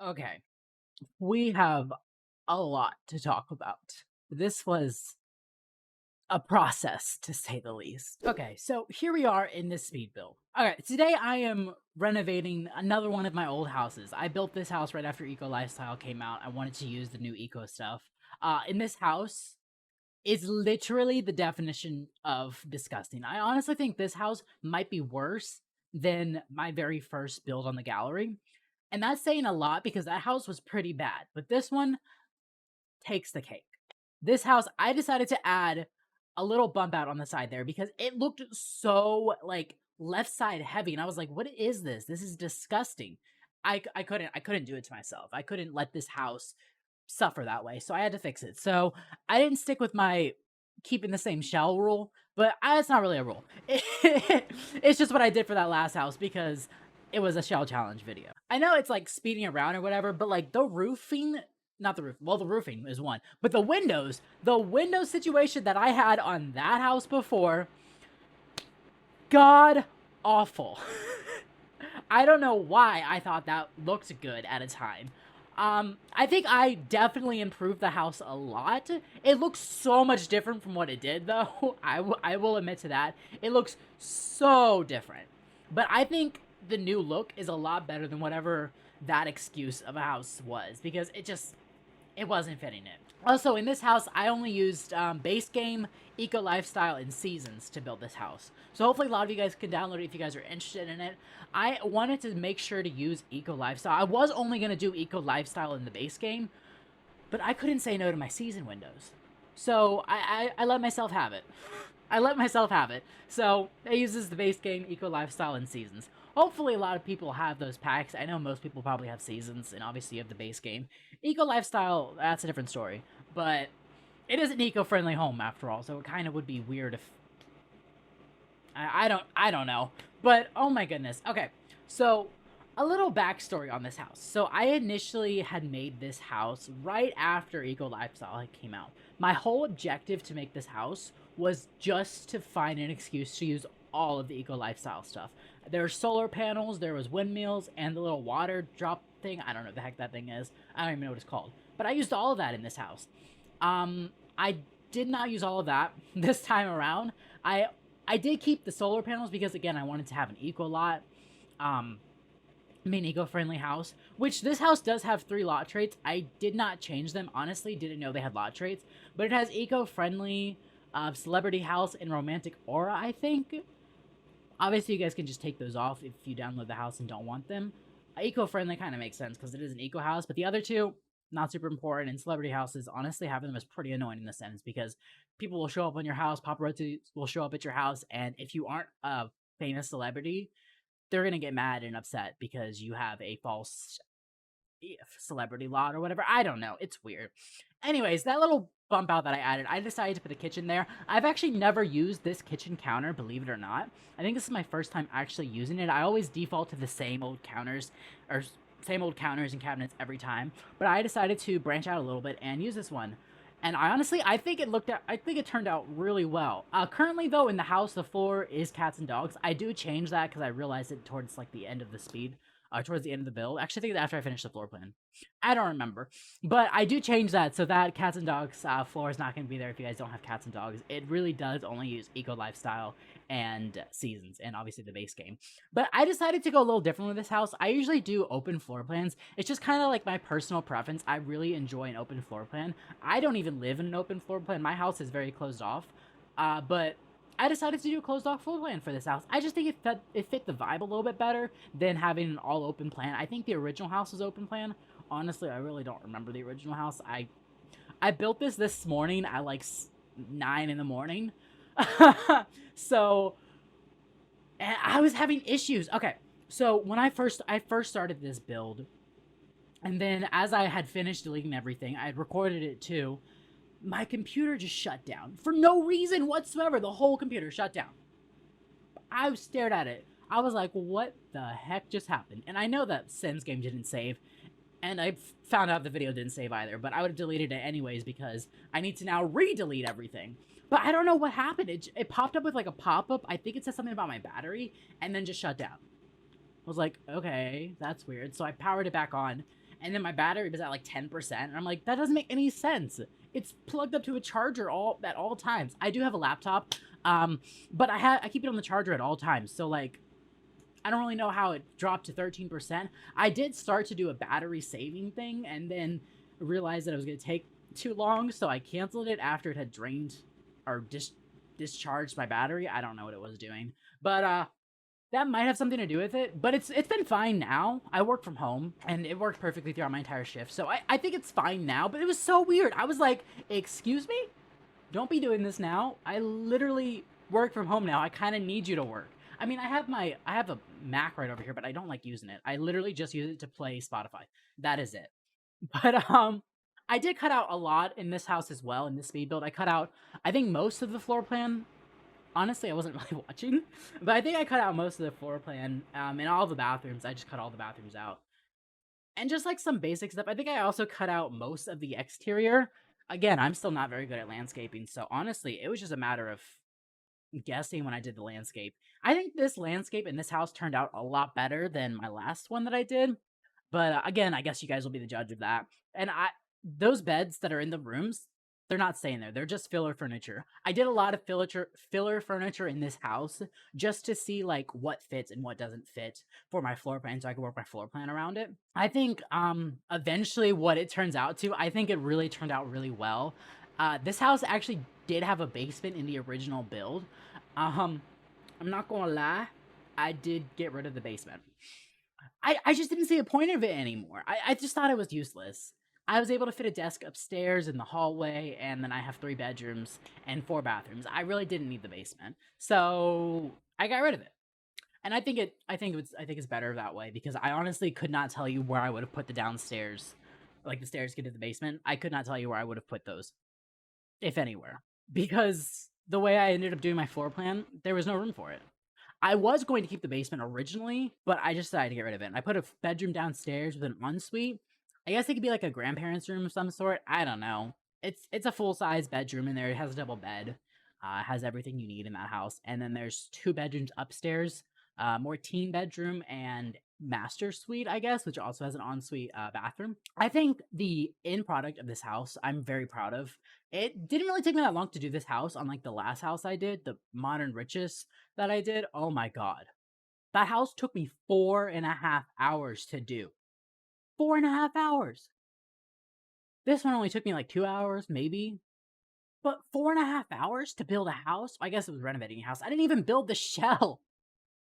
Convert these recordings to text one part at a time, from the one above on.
Okay, we have a lot to talk about. This was a process, to say the least. Okay, so here we are in this speed build. Okay, today I am renovating another one of my old houses. I built this house right after Eco Lifestyle came out. I wanted to use the new eco stuff. In this house is literally the definition of disgusting. I honestly think this house might be worse than my very first build on the gallery. And that's saying a lot because that house was pretty bad. But this one takes the cake. This house, I decided to add a little bump out on the side there because it looked so like left side heavy, and I was like, "What is this? This is disgusting." I couldn't do it to myself. I couldn't let this house suffer that way, so I had to fix it. So I didn't stick with my keeping the same shell rule, but it's not really a rule. It's just what I did for that last house because it was a shell challenge video. I know it's like speeding around or whatever, but like the roofing, not the roof, well, the roofing is one, but the window situation that I had on that house before, god awful. I don't know why I thought that looked good at a time. I think I definitely improved the house a lot. It looks so much different from what it did, though. I will admit to that. It looks so different. But I think the new look is a lot better than whatever that excuse of a house was, because it wasn't fitting it. Also, in this house, I only used base game, eco lifestyle, and seasons to build this house. So hopefully a lot of you guys can download it if you guys are interested in it. I wanted to make sure to use eco lifestyle. I was only going to do eco lifestyle in the base game, but I couldn't say no to my season windows. So I let myself have it. I let myself have it. So it uses the base game, eco lifestyle, and seasons. Hopefully a lot of people have those packs. I know most people probably have seasons, and obviously you have the base game. Eco lifestyle, that's a different story. But it is an eco-friendly home after all, so it kind of would be weird if I don't know. But oh my goodness. Okay. So a little backstory on this house. So I initially had made this house right after Eco Lifestyle came out. My whole objective to make this house was just to find an excuse to use all of the Eco Lifestyle stuff. There were solar panels, there was windmills, and the little water drop thing. I don't know what the heck that thing is. I don't even know what it's called. But I used all of that in this house. I did not use all of that this time around. I did keep the solar panels because, again, I wanted to have an eco lot. Eco-friendly house, which this house does have 3 lot traits. I did not change them, honestly, didn't know they had lot traits, but it has eco-friendly, celebrity house, and romantic aura, I think. Obviously, you guys can just take those off if you download the house and don't want them. Eco-friendly kind of makes sense because it is an eco house, but the other two, not super important, and celebrity houses, honestly, having them is pretty annoying in a sense because people will show up on your house, paparazzi will show up at your house, and if you aren't a famous celebrity, they're gonna get mad and upset because you have a false celebrity lot or whatever. I don't know. It's weird. Anyways, that little bump out that I added, I decided to put a kitchen there. I've actually never used this kitchen counter, believe it or not. I think this is my first time actually using it. I always default to the same old counters, or same old counters and cabinets every time. But I decided to branch out a little bit and use this one. And I think it turned out really well. Currently, though, in the house, the floor is cats and dogs. I do change that because I realized it towards, like, the end of the speed. Towards the end of the build. Actually, I think after I finish the floor plan. I don't remember. But I do change that so that cats and dogs floor is not going to be there if you guys don't have cats and dogs. It really does only use eco lifestyle and seasons, and obviously the base game. But I decided to go a little different with this house. I usually do open floor plans. It's just kind of like my personal preference. I really enjoy an open floor plan. I don't even live in an open floor plan. My house is very closed off. But I decided to do a closed off floor plan for this house. I just think it fit the vibe a little bit better than having an all open plan. I think the original house was open plan. Honestly, I really don't remember the original house. I built this morning at like 9 in the morning. So, and I was having issues. Okay, so when I first started this build, and then as I had finished deleting everything, I had recorded it too. My computer just shut down for no reason whatsoever. The whole computer shut down. I stared at it. I was like, what the heck just happened? And I know that Sims game didn't save, and I found out the video didn't save either, but I would have deleted it anyways because I need to now re-delete everything. But I don't know what happened. It popped up with like a pop-up. I think it said something about my battery, and then just shut down. I was like, okay, that's weird. So I powered it back on, and then my battery was at like 10%, and I'm like, that doesn't make any sense. It's plugged up to a charger all at all times. I do have a laptop, but I keep it on the charger at all times. So like, I don't really know how it dropped to 13%. I did start to do a battery saving thing, and then realized that it was going to take too long, so I canceled it after it had drained or discharged my battery. I don't know what it was doing, but that might have something to do with it. But it's been fine now. I work from home, and it worked perfectly throughout my entire shift, so I think it's fine now. But it was so weird. I was like, excuse me, don't be doing this now. I literally work from home now. I kind of need you to work. I mean, I have a Mac right over here, but I don't like using it. I literally just use it to play Spotify. That is it. But I did cut out a lot in this house as well. In this speed build, I cut out, I think, most of the floor plan. Honestly, I wasn't really watching, but I think I cut out most of the floor plan. In all the bathrooms, I just cut all the bathrooms out, and just like some basic stuff. I think I also cut out most of the exterior. Again, I'm still not very good at landscaping, so honestly, it was just a matter of guessing when I did the landscape. I think this landscape in this house turned out a lot better than my last one that I did. But again, I guess you guys will be the judge of that. And those beds that are in the rooms, they're not staying there. They're just filler furniture. I did a lot of filler furniture in this house just to see like what fits and what doesn't fit for my floor plan, so I can work my floor plan around it. I think eventually what it turns out to, I think it really turned out really well. This house actually did have a basement in the original build. I'm not gonna lie, I did get rid of the basement. I just didn't see a point of it anymore. I just thought it was useless. I was able to fit a desk upstairs in the hallway, and then I have 3 bedrooms and 4 bathrooms. I really didn't need the basement, so I got rid of it. And I think it's better that way, because I honestly could not tell you where I would have put the downstairs, like the stairs get to the basement. I could not tell you where I would have put those, if anywhere, because the way I ended up doing my floor plan, there was no room for it. I was going to keep the basement originally, but I just decided to get rid of it. And I put a bedroom downstairs with an ensuite. I guess it could be like a grandparents' room of some sort. I don't know. It's a full size bedroom in there. It has a double bed. It has everything you need in that house. And then there's 2 bedrooms upstairs, more teen bedroom and master suite, I guess, which also has an ensuite bathroom. I think the end product of this house, I'm very proud of. It didn't really take me that long to do this house, unlike the last house I did, the Modern Riches that I did. Oh my god. That house took me 4.5 hours to do. 4.5 hours. This one only took me like 2 hours, maybe. But 4.5 hours to build a house? I guess it was renovating a house. I didn't even build the shell.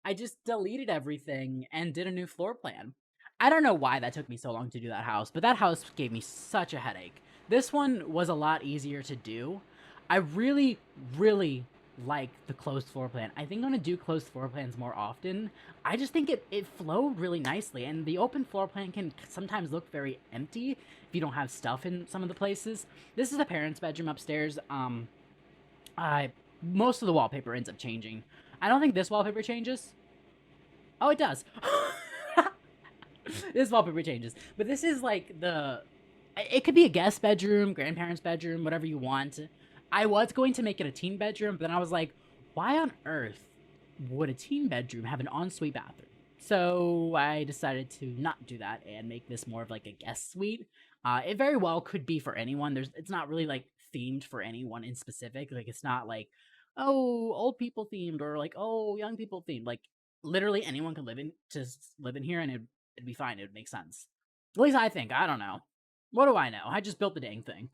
I just deleted everything and did a new floor plan. I don't know why that took me so long to do that house, but that house gave me such a headache. This one was a lot easier to do. I really, really like the closed floor plan. I think I'm gonna do closed floor plans more often. I just think it flowed really nicely, and the open floor plan can sometimes look very empty if you don't have stuff in some of the places. This is the parents' bedroom upstairs. I Most of the wallpaper ends up changing. I don't think this wallpaper changes. Oh, it does. This wallpaper changes. But this is like the... It could be a guest bedroom, grandparents' bedroom, whatever you want. I was going to make it a teen bedroom, but then I was like, why on earth would a teen bedroom have an ensuite bathroom? So I decided to not do that and make this more of like a guest suite. It very well could be for anyone. It's not really like themed for anyone in specific. Like, it's not like, oh, old people themed, or like, oh, young people themed. Like, literally anyone could live in here, and it'd be fine. It would make sense. At least I think. I don't know. What do I know? I just built the dang thing.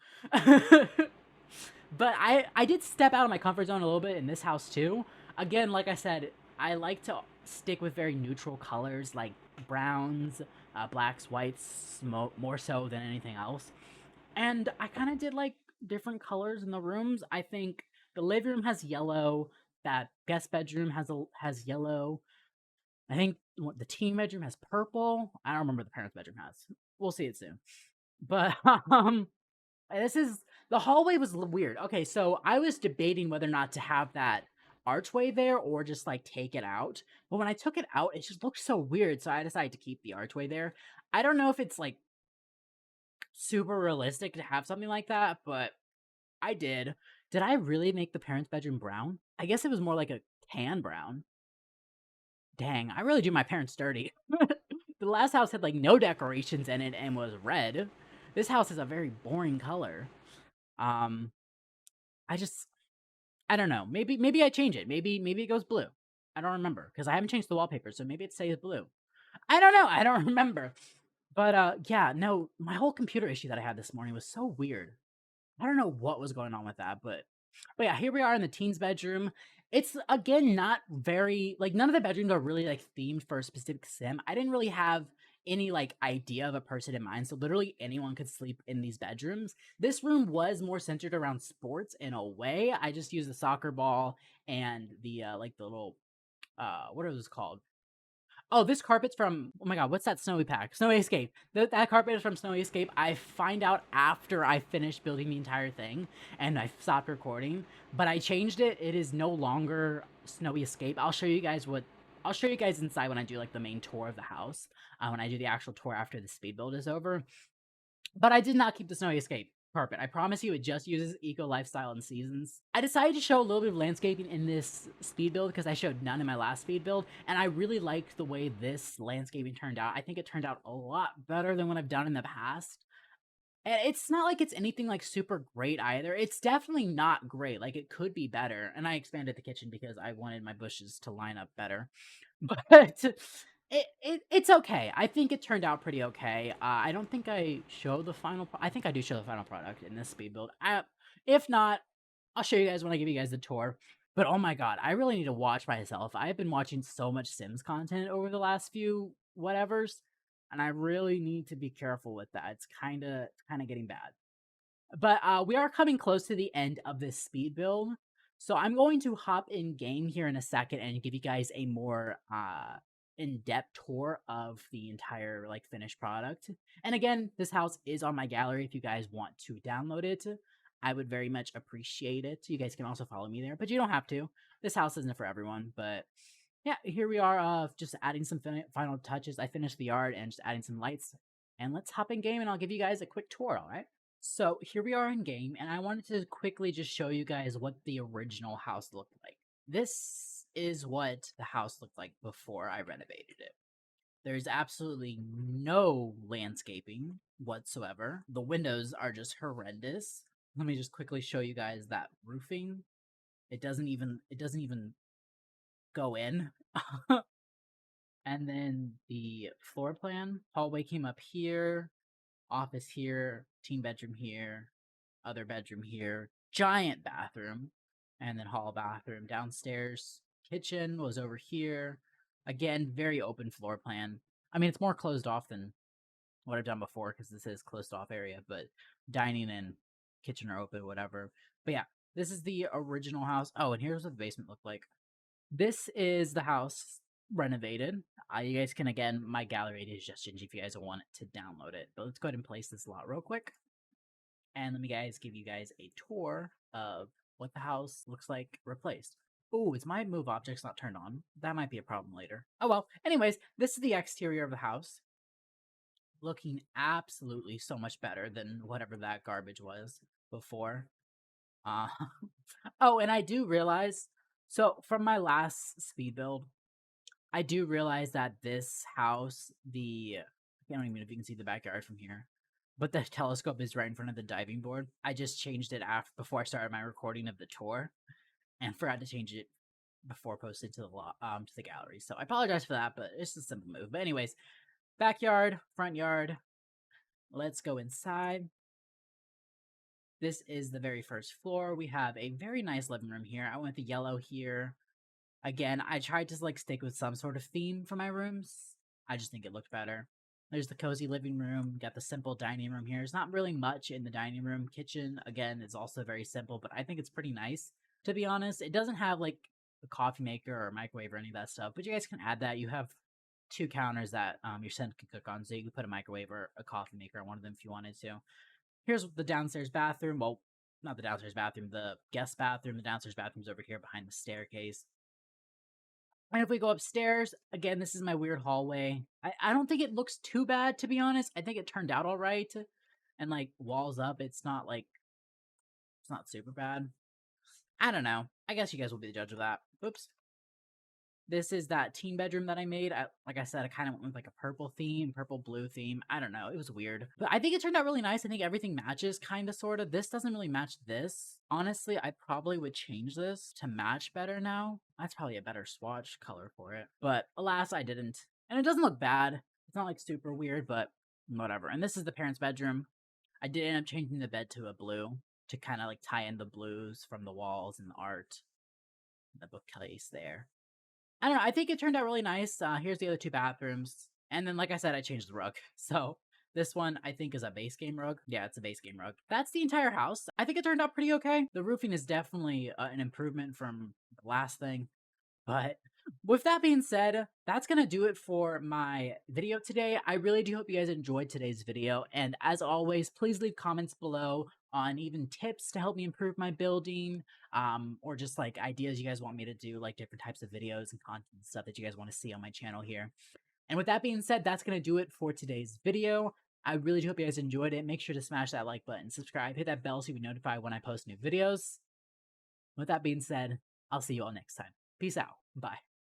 But I did step out of my comfort zone a little bit in this house too. Again, like I said, I like to stick with very neutral colors like browns, blacks, whites, more so than anything else. And I kind of did like different colors in the rooms. I think the living room has yellow. That guest bedroom has yellow. I think the teen bedroom has purple. I don't remember what the parents' bedroom has. We'll see it soon. But this is the hallway was weird. Okay, so I was debating whether or not to have that archway there or just like take it out. But when I took it out, it just looked so weird, so I decided to keep the archway there. I don't know if it's like super realistic to have something like that, but I did. Did I really make the parents' bedroom brown? I guess it was more like a tan brown. Dang, I really do my parents dirty. The last house had like no decorations in it and was red. This house is a very boring color. Um, I just I don't know. Maybe I change it. Maybe it goes blue. I don't remember because I haven't changed the wallpaper, so maybe it stays blue. I don't know. I don't remember. But yeah, no, my whole computer issue that I had this morning was so weird. I don't know what was going on with that, but yeah, here we are in the teens' bedroom. It's again not very like none of the bedrooms are really like themed for a specific sim. I didn't really have any like idea of a person in mind, so literally anyone could sleep in these bedrooms. This room was more centered around sports in a way. I just used the soccer ball and the like the little what are those called? Oh, this carpet's from oh my god, what's that Snowy Pack? Snowy Escape. That carpet is from Snowy Escape. I find out after I finished building the entire thing and I stopped recording, but I changed it. It is no longer Snowy Escape. I'll show you guys inside when I do like the main tour of the house. When I do the actual tour after the speed build is over. But I did not keep the Snowy Escape carpet. I promise you, it just uses eco lifestyle and seasons. I decided to show a little bit of landscaping in this speed build because I showed none in my last speed build, and I really liked the way this landscaping turned out. I think it turned out a lot better than what I've done in the past. And it's not like it's anything like super great either. It's definitely not great. Like it could be better. And I expanded the kitchen because I wanted my bushes to line up better. But it's okay. I think it turned out pretty okay. I don't think I show the final. I think I do show the final product in this speed build. If not, I'll show you guys when I give you guys the tour. But oh my god, I really need to watch myself. I've been watching so much Sims content over the last few whatevers, and I really need to be careful with that. It's kind of getting bad. But we are coming close to the end of this speed build. So I'm going to hop in game here in a second and give you guys a more in-depth tour of the entire like finished product. And again, this house is on my gallery if you guys want to download it. I would very much appreciate it. You guys can also follow me there, but you don't have to. This house isn't for everyone, but yeah, here we are just adding some final touches. I finished the yard and just adding some lights. And let's hop in game and I'll give you guys a quick tour, all right? So here we are in game, and I wanted to quickly just show you guys what the original house looked like. This is what the house looked like before I renovated it. There's absolutely no landscaping whatsoever. The windows are just horrendous. Let me just quickly show you guys that roofing. It doesn't even go in. And then the floor plan, hallway came up here, office here, teen bedroom here, other bedroom here, giant bathroom, and then hall bathroom downstairs. Kitchen was over here. Again, very open floor plan. I mean, it's more closed off than what I've done before because this is closed off area, but dining and kitchen are open, whatever. But yeah, this is the original house. Oh, and here's what the basement looked like. This is the house renovated. You guys can, again, my gallery is JustGingey if you guys want to download it. But let's go ahead and place this lot real quick. And let me give you guys a tour of what the house looks like replaced. Ooh, is my move objects not turned on? That might be a problem later. Oh well. Anyways, this is the exterior of the house. Looking absolutely so much better than whatever that garbage was before. Uh, oh, and I do realize, so from my last speed build, I do realize that this house, I don't even know if you can see the backyard from here, but the telescope is right in front of the diving board. I just changed it after before I started my recording of the tour, and forgot to change it before posting to the gallery. So I apologize for that, but it's a simple move. But anyways, backyard, front yard. Let's go inside. This is the very first floor. We have a very nice living room here. I went with the yellow here. Again, I tried to like stick with some sort of theme for my rooms. I just think it looked better. There's the cozy living room. Got the simple dining room here. There's not really much in the dining room. Kitchen, again, is also very simple, but I think it's pretty nice, to be honest. It doesn't have like a coffee maker or a microwave or any of that stuff, but you guys can add that. You have two counters that your son can cook on, so you can put a microwave or a coffee maker on one of them if you wanted to. Here's the downstairs bathroom. Well, not the downstairs bathroom, the guest bathroom. The downstairs bathroom's over here behind the staircase. And if we go upstairs, again, this is my weird hallway. I don't think it looks too bad, to be honest. I think it turned out all right. And, like, walls up, it's not super bad. I don't know. I guess you guys will be the judge of that. Oops. This is that teen bedroom that I made. Like I said, I kind of went with like a purple theme, purple blue theme. I don't know. It was weird. But I think it turned out really nice. I think everything matches kind of sort of. This doesn't really match this. Honestly, I probably would change this to match better now. That's probably a better swatch color for it. But alas, I didn't. And it doesn't look bad. It's not like super weird, but whatever. And this is the parents' bedroom. I did end up changing the bed to a blue to kind of like tie in the blues from the walls and the art, the bookcase there. I don't know. I think it turned out really nice. Here's the other two bathrooms. And then, like I said, I changed the rug. So this one, I think, is a base game rug. Yeah, it's a base game rug. That's the entire house. I think it turned out pretty okay. The roofing is definitely an improvement from the last thing. But with that being said, that's going to do it for my video today. I really do hope you guys enjoyed today's video. And as always, please leave comments below on even tips to help me improve my building, or just like ideas you guys want me to do, like different types of videos and content and stuff that you guys want to see on my channel here. And with that being said, that's going to do it for today's video. I really do hope you guys enjoyed it. Make sure to smash that like button, subscribe, hit that bell so you be notified when I post new videos. With that being said, I'll see you all next time. Peace out. Bye.